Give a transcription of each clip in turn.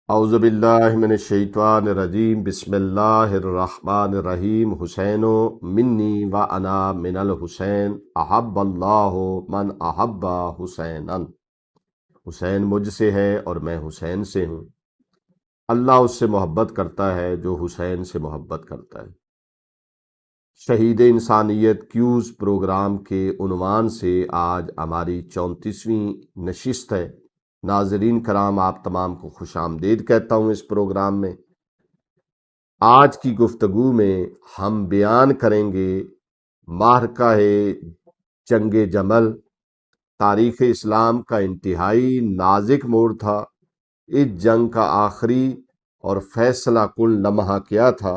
اعوذ باللہ من الشیطان الرجیم بسم اللہ الرحمن الرحیم حسین منی و انا من الحسین احب اللہ من احب حسینا۔ حسین مجھ سے ہے اور میں حسین سے ہوں۔ اللہ اس سے محبت کرتا ہے جو حسین سے محبت کرتا ہے۔ شہید انسانیت کیوز پروگرام کے عنوان سے آج ہماری 34ویں نشست ہے۔ ناظرین کرام، آپ تمام کو خوش آمدید کہتا ہوں اس پروگرام میں۔ آج کی گفتگو میں ہم بیان کریں گے معرکہ جنگ جمل۔ تاریخ اسلام کا انتہائی نازک موڑ تھا۔ اس جنگ کا آخری اور فیصلہ کن لمحہ کیا تھا،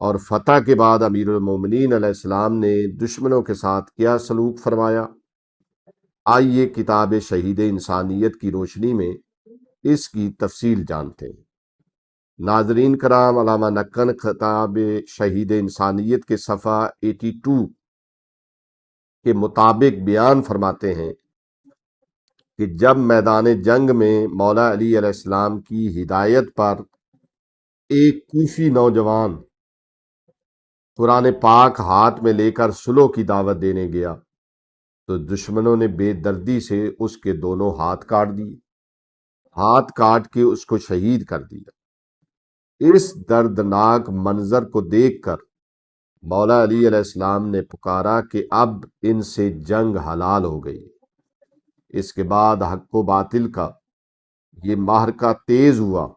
اور فتح کے بعد امیر المومنین علیہ السلام نے دشمنوں کے ساتھ کیا سلوک فرمایا۔ آئیے کتاب شہید انسانیت کی روشنی میں اس کی تفصیل جانتے ہیں۔ ناظرین کرام، علامہ نکن کتاب شہید انسانیت کے صفحہ 82 کے مطابق بیان فرماتے ہیں کہ جب میدان جنگ میں مولا علی علیہ السلام کی ہدایت پر ایک کوفی نوجوان قرآن پاک ہاتھ میں لے کر صلح کی دعوت دینے گیا تو دشمنوں نے بے دردی سے اس کے دونوں ہاتھ کاٹ دیے، ہاتھ کاٹ کے اس کو شہید کر دیا۔ اس دردناک منظر کو دیکھ کر مولا علی علیہ السلام نے پکارا کہ اب ان سے جنگ حلال ہو گئی۔ اس کے بعد حق و باطل کا یہ معرکہ تیز ہوا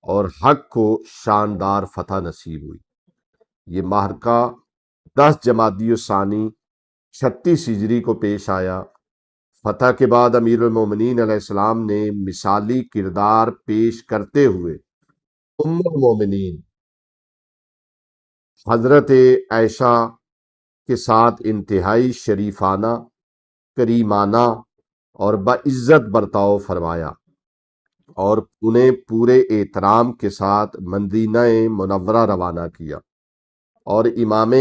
اور حق کو شاندار فتح نصیب ہوئی۔ یہ معرکہ 10 جمادی الثانی 36 ہجری کو پیش آیا۔ فتح کے بعد امیر المومنین علیہ السلام نے مثالی کردار پیش کرتے ہوئے ام المومنین حضرت عائشہ کے ساتھ انتہائی شریفانہ، کریمانہ اور باعزت برتاؤ فرمایا اور انہیں پورے احترام کے ساتھ مدینہ منورہ روانہ کیا، اور امام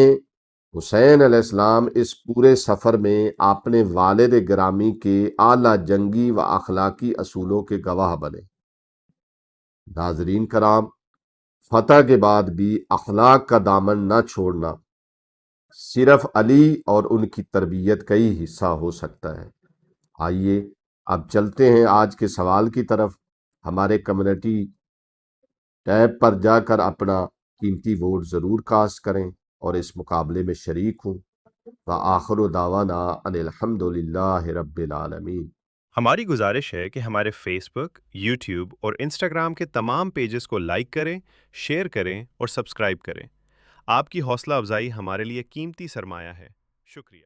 حسین علیہ السلام اس پورے سفر میں اپنے والد گرامی کے اعلیٰ جنگی و اخلاقی اصولوں کے گواہ بنے۔ ناظرین کرام، فتح کے بعد بھی اخلاق کا دامن نہ چھوڑنا صرف علی اور ان کی تربیت کا ہی حصہ ہو سکتا ہے۔ آئیے اب چلتے ہیں آج کے سوال کی طرف۔ ہمارے کمیونٹی ٹیب پر جا کر اپنا قیمتی ووٹ ضرور کاسٹ کریں اور اس مقابلے میں شریک ہوں۔ وآخر دعوانا ان الحمد للہ رب العالمین۔ ہماری گزارش ہے کہ ہمارے فیس بک، یوٹیوب اور انسٹاگرام کے تمام پیجز کو لائک کریں، شیئر کریں اور سبسکرائب کریں۔ آپ کی حوصلہ افزائی ہمارے لیے قیمتی سرمایہ ہے۔ شکریہ۔